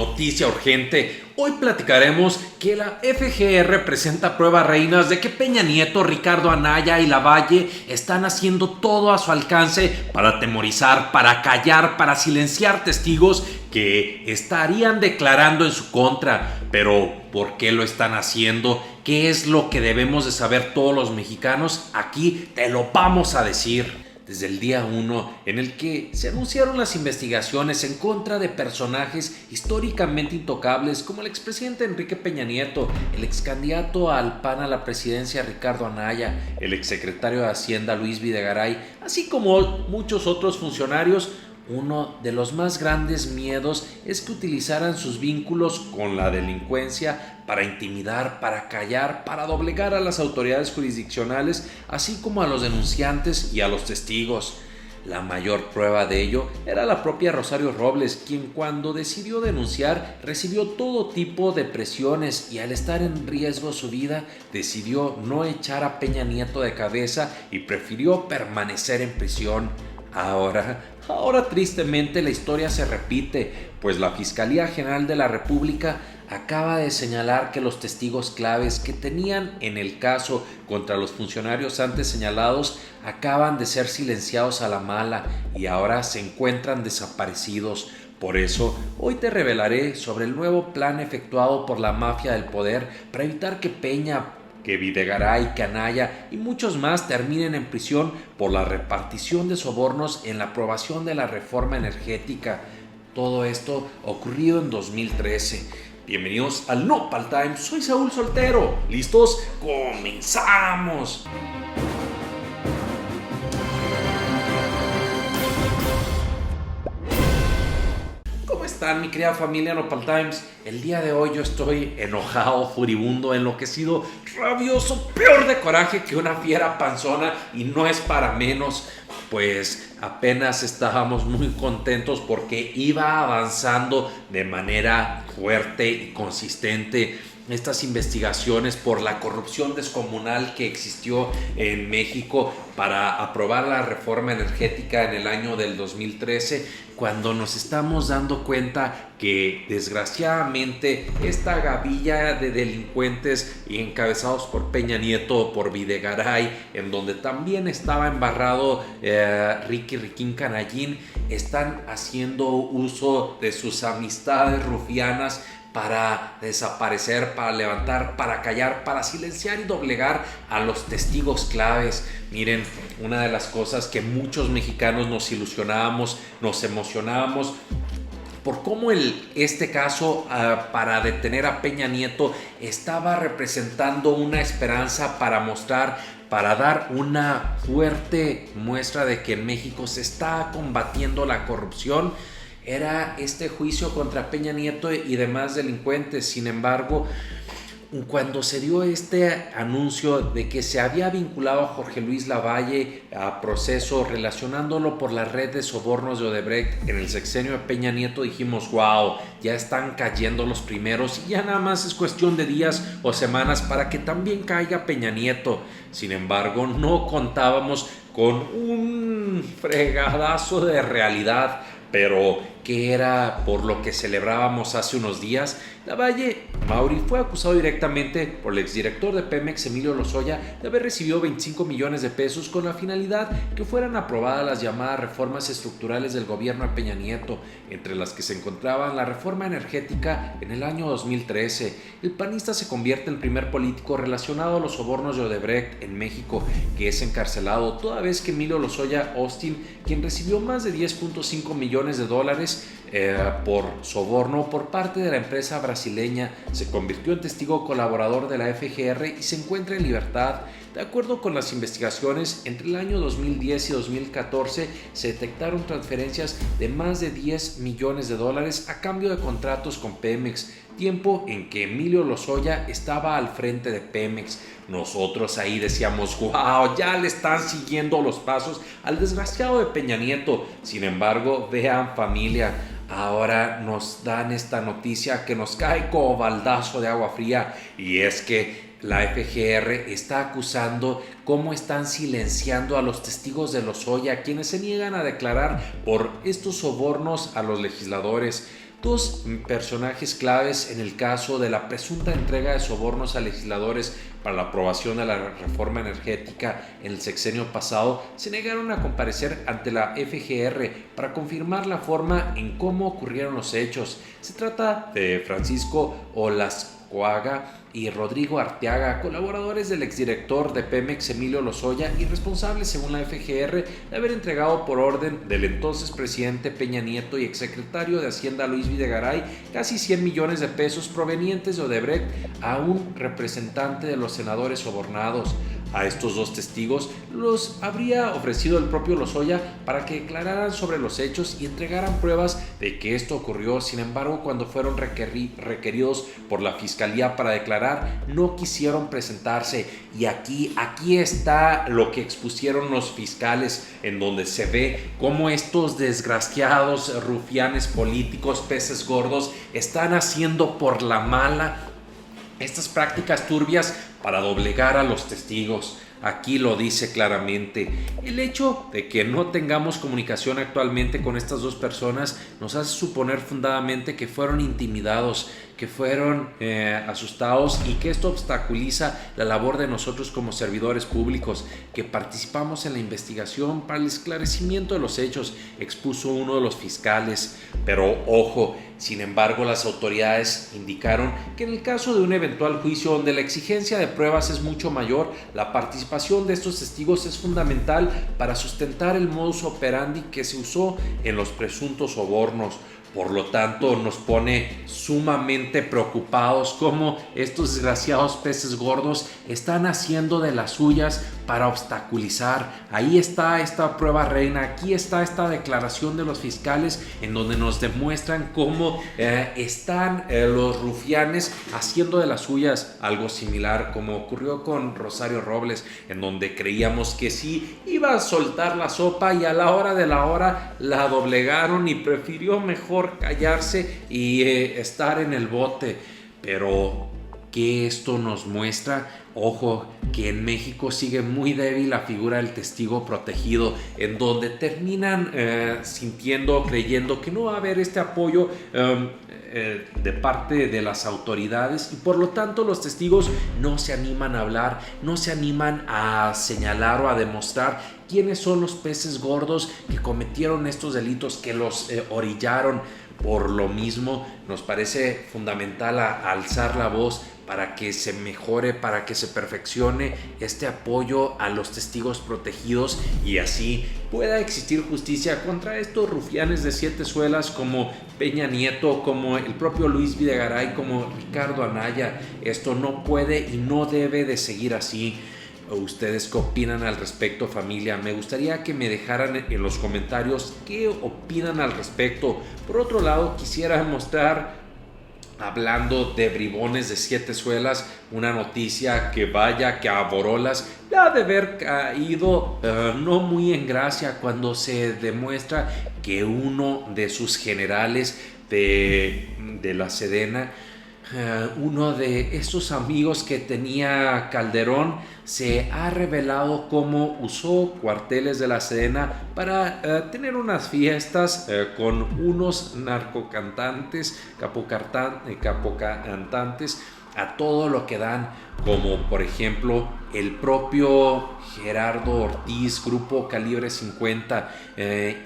Noticia urgente. Hoy platicaremos que la FGR presenta pruebas reinas de que Peña Nieto, Ricardo Anaya y Lavalle están haciendo todo a su alcance para atemorizar, para callar, para silenciar testigos que estarían declarando en su contra. Pero, ¿por qué lo están haciendo? ¿Qué es lo que debemos de saber todos los mexicanos? Aquí te lo vamos a decir. Desde el día 1 en el que se anunciaron las investigaciones en contra de personajes históricamente intocables como el expresidente Enrique Peña Nieto, el excandidato al PAN a la presidencia Ricardo Anaya, el exsecretario de Hacienda Luis Videgaray, así como muchos otros funcionarios. Uno de los más grandes miedos es que utilizaran sus vínculos con la delincuencia para intimidar, para callar, para doblegar a las autoridades jurisdiccionales, así como a los denunciantes y a los testigos. La mayor prueba de ello era la propia Rosario Robles, quien cuando decidió denunciar recibió todo tipo de presiones y al estar en riesgo su vida decidió no echar a Peña Nieto de cabeza y prefirió permanecer en prisión. Ahora tristemente la historia se repite, pues la Fiscalía General de la República acaba de señalar que los testigos claves que tenían en el caso contra los funcionarios antes señalados acaban de ser silenciados a la mala y ahora se encuentran desaparecidos. Por eso, hoy te revelaré sobre el nuevo plan efectuado por la mafia del poder para evitar que Peña, que Videgaray, que Anaya y muchos más terminen en prisión por la repartición de sobornos en la aprobación de la reforma energética. Todo esto ocurrido en 2013. Bienvenidos al Nopal Time, soy Saúl Soltero. ¿Listos? ¡Comenzamos! ¿Cómo están, mi querida familia Nopal Times? El día de hoy yo estoy enojado, furibundo, enloquecido, rabioso, peor de coraje que una fiera panzona y no es para menos, pues apenas estábamos muy contentos porque iba avanzando de manera fuerte y consistente estas investigaciones por la corrupción descomunal que existió en México para aprobar la reforma energética en el año del 2013, cuando nos estamos dando cuenta que desgraciadamente esta gavilla de delincuentes y encabezados por Peña Nieto, por Videgaray, en donde también estaba embarrado Riquín Canallín, están haciendo uso de sus amistades rufianas para desaparecer, para levantar, para callar, para silenciar y doblegar a los testigos claves. Miren, una de las cosas que muchos mexicanos nos ilusionábamos, nos emocionábamos por cómo este caso para detener a Peña Nieto estaba representando una esperanza para mostrar, para dar una fuerte muestra de que en México se está combatiendo la corrupción. Era este juicio contra Peña Nieto y demás delincuentes. Sin embargo, cuando se dio este anuncio de que se había vinculado a Jorge Luis Lavalle a proceso relacionándolo por la red de sobornos de Odebrecht en el sexenio de Peña Nieto, dijimos, wow, ya están cayendo los primeros y ya nada más es cuestión de días o semanas para que también caiga Peña Nieto. Sin embargo, no contábamos con un fregadazo de realidad, pero que era por lo que celebrábamos hace unos días. Lavalle Mauri fue acusado directamente por el exdirector de Pemex, Emilio Lozoya, de haber recibido 25 millones de pesos con la finalidad que fueran aprobadas las llamadas reformas estructurales del gobierno de Peña Nieto, entre las que se encontraban la reforma energética en el año 2013. El panista se convierte en el primer político relacionado a los sobornos de Odebrecht en México que es encarcelado, toda vez que Emilio Lozoya Austin, quien recibió más de 10.5 millones de dólares por soborno por parte de la empresa brasileña, se convirtió en testigo colaborador de la FGR y se encuentra en libertad. De acuerdo con las investigaciones, entre el año 2010 y 2014 se detectaron transferencias de más de 10 millones de dólares a cambio de contratos con Pemex, tiempo en que Emilio Lozoya estaba al frente de Pemex. Nosotros ahí decíamos, wow, ya le están siguiendo los pasos al desgraciado de Peña Nieto. Sin embargo, vean, familia, ahora nos dan esta noticia que nos cae como baldazo de agua fría, y es que la FGR está acusando cómo están silenciando a los testigos de Lozoya, quienes se niegan a declarar por estos sobornos a los legisladores. Dos personajes claves en el caso de la presunta entrega de sobornos a legisladores para la aprobación de la reforma energética en el sexenio pasado se negaron a comparecer ante la FGR para confirmar la forma en cómo ocurrieron los hechos. Se trata de Francisco Olascoaga y Rodrigo Arteaga, colaboradores del exdirector de Pemex Emilio Lozoya y responsables, según la FGR, de haber entregado por orden del entonces presidente Peña Nieto y exsecretario de Hacienda Luis Videgaray casi 100 millones de pesos provenientes de Odebrecht a un representante de los senadores sobornados. A estos dos testigos los habría ofrecido el propio Lozoya para que declararan sobre los hechos y entregaran pruebas de que esto ocurrió. Sin embargo, cuando fueron requeridos por la Fiscalía para declarar, no quisieron presentarse. Y aquí está lo que expusieron los fiscales, en donde se ve cómo estos desgraciados rufianes políticos, peces gordos, están haciendo por la mala estas prácticas turbias para doblegar a los testigos. Aquí lo dice claramente. El hecho de que no tengamos comunicación actualmente con estas dos personas nos hace suponer fundadamente que fueron intimidados, que fueron asustados y que esto obstaculiza la labor de nosotros como servidores públicos que participamos en la investigación para el esclarecimiento de los hechos, expuso uno de los fiscales. Pero ojo, sin embargo, las autoridades indicaron que en el caso de un eventual juicio donde la exigencia de pruebas es mucho mayor, la participación de estos testigos es fundamental para sustentar el modus operandi que se usó en los presuntos sobornos. Por lo tanto, nos pone sumamente preocupados cómo estos desgraciados peces gordos están haciendo de las suyas para obstaculizar. Ahí está esta prueba reina, aquí está esta declaración de los fiscales en donde nos demuestran cómo están los rufianes haciendo de las suyas, algo similar como ocurrió con Rosario Robles, en donde creíamos que sí iba a soltar la sopa y a la hora de la hora la doblegaron y prefirió mejor callarse y estar en el bote. Pero ¿qué esto nos muestra? Ojo, que en México sigue muy débil la figura del testigo protegido, en donde terminan sintiendo, creyendo que no va a haber este apoyo de parte de las autoridades y por lo tanto los testigos no se animan a hablar, no se animan a señalar o a demostrar quiénes son los peces gordos que cometieron estos delitos, que los orillaron. Por lo mismo, nos parece fundamental alzar la voz para que se mejore, para que se perfeccione este apoyo a los testigos protegidos y así pueda existir justicia contra estos rufianes de 7 suelas como Peña Nieto, como el propio Luis Videgaray, como Ricardo Anaya. Esto no puede y no debe de seguir así. ¿Ustedes qué opinan al respecto, familia? Me gustaría que me dejaran en los comentarios qué opinan al respecto. Por otro lado, quisiera mostrar, hablando de bribones de 7 suelas, una noticia que vaya que a Borolas le ha de haber caído no muy en gracia cuando se demuestra que uno de sus generales de la Sedena, uno de esos amigos que tenía Calderón, se ha revelado cómo usó cuarteles de la Sedena para tener unas fiestas con unos narcocantantes, capocantantes a todo lo que dan, como por ejemplo el propio Gerardo Ortiz, Grupo Calibre 50,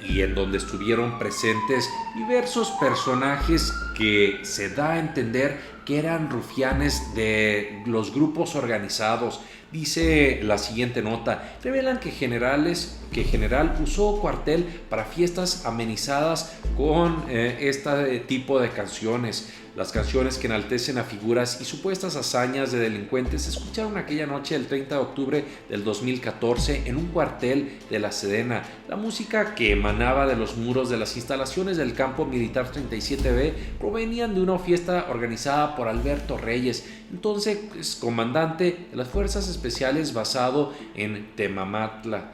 y en donde estuvieron presentes diversos personajes que se da a entender que eran rufianes de los grupos organizados. Dice la siguiente nota: revelan que General usó cuartel para fiestas amenizadas con este tipo de canciones. Las canciones que enaltecen a figuras y supuestas hazañas de delincuentes se escucharon aquella noche del 30 de octubre del 2014 en un cuartel de la Sedena. La música que emanaba de los muros de las instalaciones del campo militar 37B provenían de una fiesta organizada por Alberto Reyes, entonces comandante de las fuerzas especiales basado en Temamatla.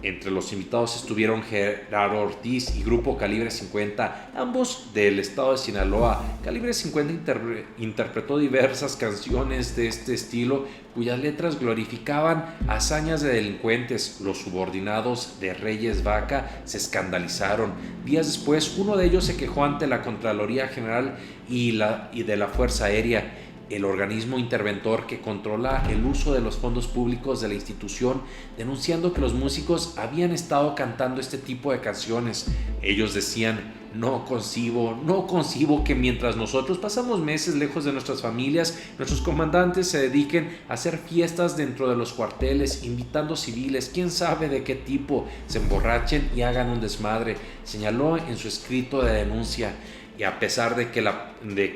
Entre los invitados estuvieron Gerardo Ortiz y Grupo Calibre 50, ambos del estado de Sinaloa. Calibre 50 interpretó diversas canciones de este estilo, cuyas letras glorificaban hazañas de delincuentes. Los subordinados de Reyes Vaca se escandalizaron. Días después, uno de ellos se quejó ante la Contraloría General y de la Fuerza Aérea, el organismo interventor que controla el uso de los fondos públicos de la institución, denunciando que los músicos habían estado cantando este tipo de canciones. Ellos decían: no concibo que mientras nosotros pasamos meses lejos de nuestras familias, nuestros comandantes se dediquen a hacer fiestas dentro de los cuarteles, invitando civiles, quién sabe de qué tipo, se emborrachen y hagan un desmadre, señaló en su escrito de denuncia. Y a pesar de que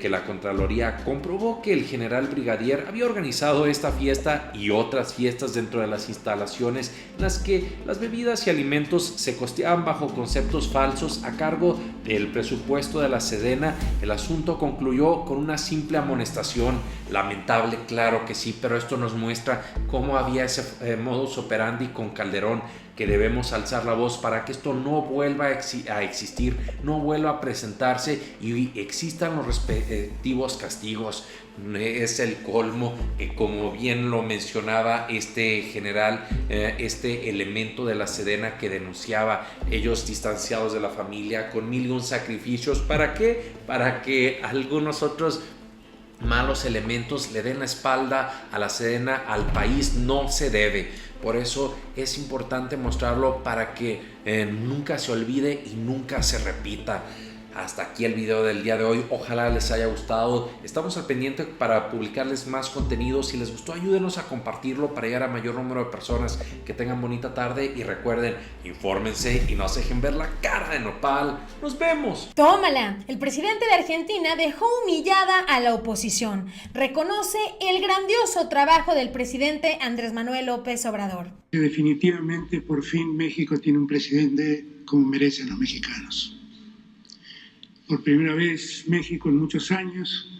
la Contraloría comprobó que el general brigadier había organizado esta fiesta y otras fiestas dentro de las instalaciones en las que las bebidas y alimentos se costeaban bajo conceptos falsos a cargo del presupuesto de la Sedena, el asunto concluyó con una simple amonestación. Lamentable, claro que sí, pero esto nos muestra cómo había ese modus operandi con Calderón, que debemos alzar la voz para que esto no vuelva a existir, no vuelva a presentarse y existan los respectivos castigos. Es el colmo que, como bien lo mencionaba este general, este elemento de la Sedena que denunciaba, ellos distanciados de la familia con 1001 sacrificios. ¿Para qué? Para que algunos otros malos elementos le den la espalda a la Sedena, al país. No se debe. Por eso es importante mostrarlo para que nunca se olvide y nunca se repita. Hasta aquí el video del día de hoy, ojalá les haya gustado. Estamos al pendiente para publicarles más contenido. Si les gustó, ayúdenos a compartirlo para llegar a mayor número de personas. Que tengan bonita tarde y recuerden, infórmense y no se dejen ver la cara de nopal. ¡Nos vemos! ¡Tómala! El presidente de Argentina dejó humillada a la oposición. Reconoce el grandioso trabajo del presidente Andrés Manuel López Obrador. Definitivamente, por fin México tiene un presidente como merecen los mexicanos. Por primera vez, México en muchos años